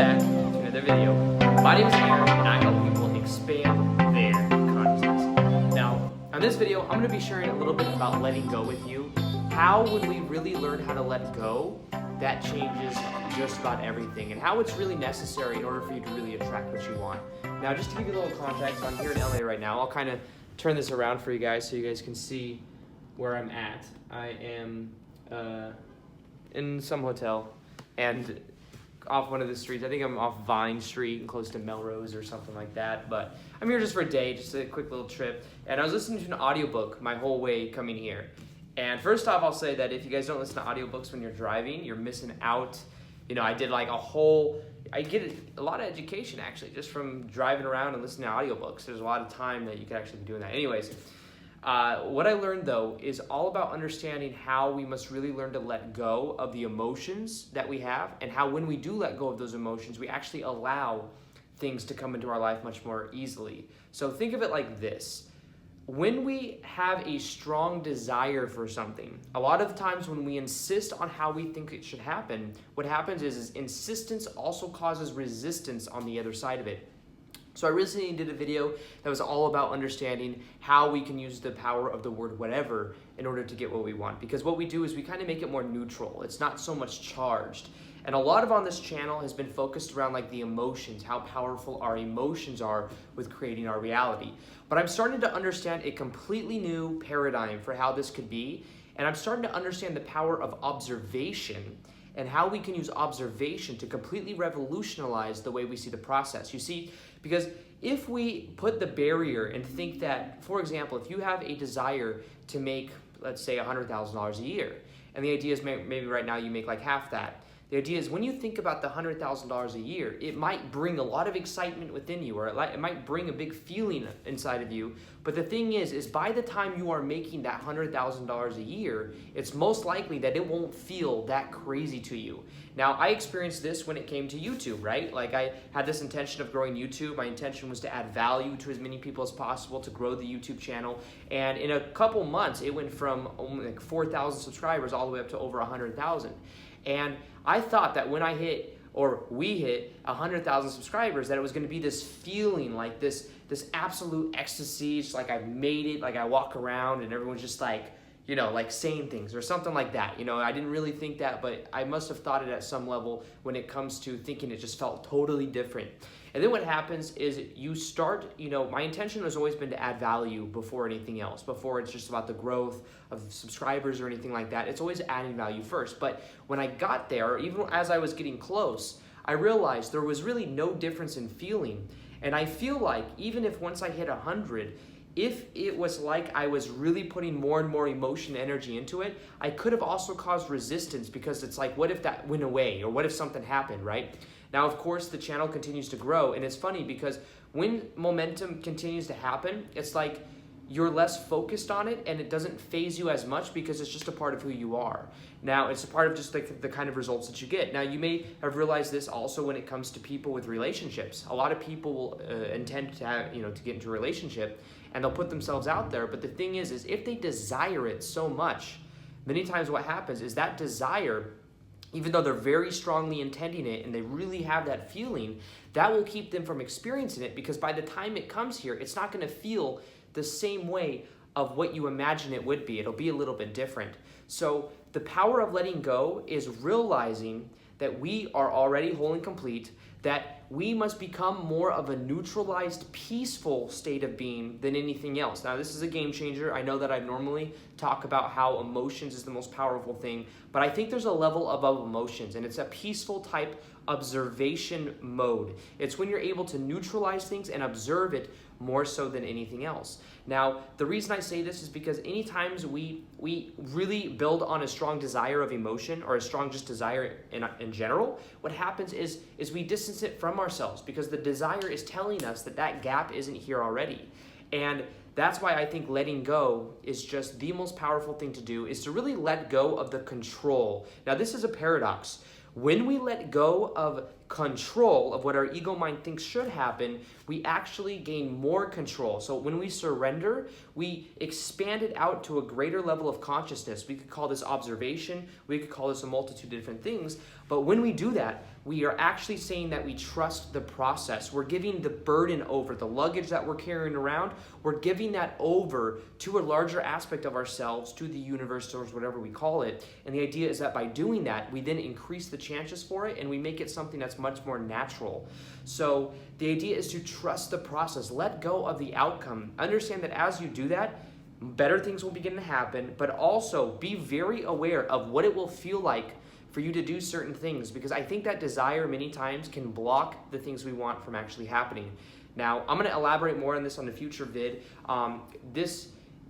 back to another video. My name is Aaron and I help people expand their consciousness. Now, on this video, I'm going to be sharing a little bit about letting go with you. How when we really learn how to let go, that changes just about everything, and how it's really necessary in order for you to really attract what you want. Now, just to give you a little context, I'm here in LA right now. I'll kind of turn this around for you guys so you guys can see where I'm at. I am in some hotel and off one of the streets. I think I'm off Vine Street and close to Melrose or something like that, but I'm here just for a day, just a quick little trip. And I was listening to an audiobook my whole way coming here. And first off, I'll say that if you guys don't listen to audiobooks when you're driving, you're missing out. You know, I did like I get a lot of education actually just from driving around and listening to audiobooks. There's a lot of time that you could actually be doing that. Anyways, what I learned though is all about understanding how we must really learn to let go of the emotions that we have, and how when we do let go of those emotions, we actually allow things to come into our life much more easily. So think of it like this. When we have a strong desire for something, a lot of times when we insist on how we think it should happen, what happens is insistence also causes resistance on the other side of it. So I recently did a video that was all about understanding how we can use the power of the word whatever in order to get what we want. Because what we do is we kind of make it more neutral. It's not so much charged. And a lot of on this channel has been focused around like the emotions, how powerful our emotions are with creating our reality. But I'm starting to understand a completely new paradigm for how this could be. And I'm starting to understand the power of observation and how we can use observation to completely revolutionize the way we see the process. You see, because if we put the barrier and think that, for example, if you have a desire to make, let's say, $100,000 a year, and the idea is maybe right now you make like half that. The idea is when you think about the $100,000 a year, it might bring a lot of excitement within you, or it might bring a big feeling inside of you. But the thing is by the time you are making that $100,000 a year, it's most likely that it won't feel that crazy to you. Now, I experienced this when it came to YouTube, right? Like I had this intention of growing YouTube. My intention was to add value to as many people as possible to grow the YouTube channel. And in a couple months, it went from only like 4,000 subscribers all the way up to over 100,000. And I thought that when I hit, or we hit 100,000 subscribers, that it was going to be this feeling like this absolute ecstasy, just like I've made it, like I walk around and everyone's just like, you know, like saying things or something like that. You know, I didn't really think that, but I must have thought it at some level when it comes to thinking it just felt totally different. And then what happens is you start, you know, my intention has always been to add value before anything else, before it's just about the growth of subscribers or anything like that. It's always adding value first. But when I got there, even as I was getting close, I realized there was really no difference in feeling. And I feel like even if once I hit 100, if it was like I was really putting more and more emotion and energy into it, I could have also caused resistance, because it's like, what if that went away, or what if something happened, right? Now, of course, the channel continues to grow, and it's funny because when momentum continues to happen, it's like you're less focused on it and it doesn't phase you as much because it's just a part of who you are. Now, it's a part of just like the kind of results that you get. Now, you may have realized this also when it comes to people with relationships. A lot of people will intend to have, to get into a relationship, and they'll put themselves out there. But the thing is if they desire it so much, many times what happens is that desire, even though they're very strongly intending it and they really have that feeling, that will keep them from experiencing it, because by the time it comes here, it's not going to feel the same way of what you imagine it would be. It'll be a little bit different. So the power of letting go is realizing that we are already whole and complete, that we must become more of a neutralized, peaceful state of being than anything else. Now, this is a game changer. I know that I normally talk about how emotions is the most powerful thing, but I think there's a level above emotions, and it's a peaceful type observation mode. It's when you're able to neutralize things and observe it more so than anything else. Now, the reason I say this is because any times we really build on a strong desire of emotion, or a strong just desire in general, what happens is we distance it from ourselves, because the desire is telling us that gap isn't here already. And that's why I think letting go is just the most powerful thing to do, is to really let go of the control. Now, this is a paradox. When we let go of control of what our ego mind thinks should happen, we actually gain more control. So when we surrender, we expand it out to a greater level of consciousness. We could call this observation, we could call this a multitude of different things, but when we do that, we are actually saying that we trust the process. We're giving the burden over, the luggage that we're carrying around, we're giving that over to a larger aspect of ourselves, to the universe, or whatever we call it. And the idea is that by doing that, we then increase the chances for it and we make it something that's much more natural. So the idea is to trust the process, let go of the outcome. Understand that as you do that, better things will begin to happen, but also be very aware of what it will feel like for you to do certain things, because I think that desire many times can block the things we want from actually happening. Now, I'm going to elaborate more on this on a future vid.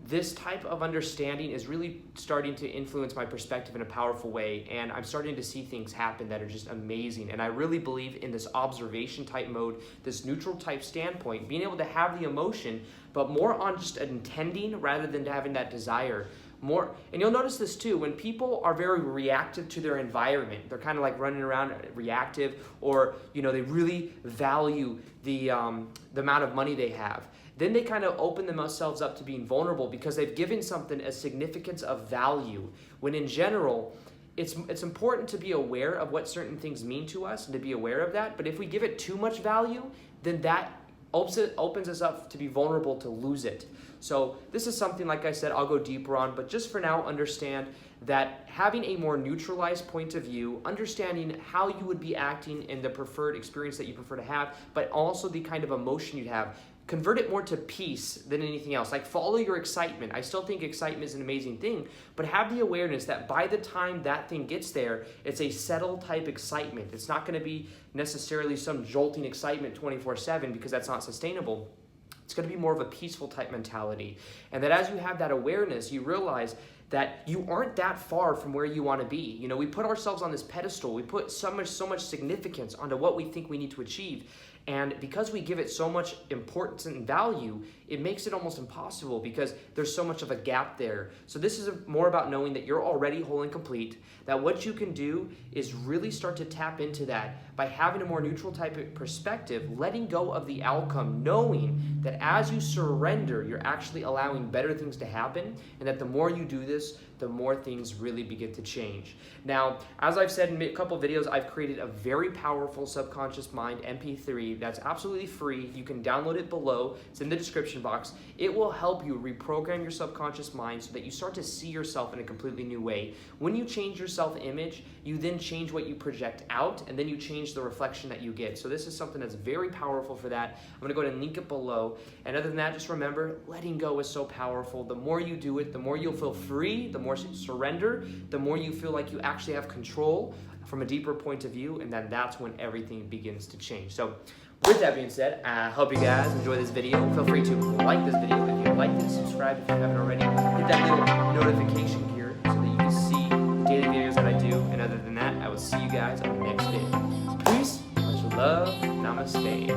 This type of understanding is really starting to influence my perspective in a powerful way, and I'm starting to see things happen that are just amazing. And I really believe in this observation type mode, this neutral type standpoint, being able to have the emotion, but more on just intending rather than having that desire. More, and you'll notice this too, when people are very reactive to their environment, they're kind of like running around reactive, or they really value the amount of money they have. Then they kind of open themselves up to being vulnerable because they've given something a significance of value, when in general, it's important to be aware of what certain things mean to us and to be aware of that. But if we give it too much value, then that opens us up to be vulnerable to lose it. So this is something, like I said, I'll go deeper on, but just for now, understand that having a more neutralized point of view, understanding how you would be acting in the preferred experience that you prefer to have, but also the kind of emotion you'd have. Convert it more to peace than anything else. Like, follow your excitement. I still think excitement is an amazing thing, but have the awareness that by the time that thing gets there, it's a settled type excitement. It's not going to be necessarily some jolting excitement 24/7, because that's not sustainable. It's going to be more of a peaceful type mentality. And that as you have that awareness, you realize that you aren't that far from where you want to be. We put ourselves on this pedestal. We put so much significance onto what we think we need to achieve. And because we give it so much importance and value, it makes it almost impossible because there's so much of a gap there. So this is more about knowing that you're already whole and complete, that what you can do is really start to tap into that by having a more neutral type of perspective, letting go of the outcome, knowing that as you surrender, you're actually allowing better things to happen, and that the more you do this, the more things really begin to change. Now, as I've said in a couple videos, I've created a very powerful subconscious mind MP3 that's absolutely free. You can download it below. It's in the description box. It will help you reprogram your subconscious mind so that you start to see yourself in a completely new way. When you change your self-image, you then change what you project out, and then you change the reflection that you get. So this is something that's very powerful for that. I'm going to go ahead and link it below. And other than that, just remember, letting go is so powerful. The more you do it, the more you'll feel free, the more surrender, the more you feel like you actually have control from a deeper point of view, and then that's when everything begins to change. So with that being said, I hope you guys enjoy this video. Feel free to like this video if you liked it, subscribe if you haven't already, hit that little notification gear so that you can see the daily videos that I do. And other than that, I will see you guys on the next video. Peace, much love, namaste.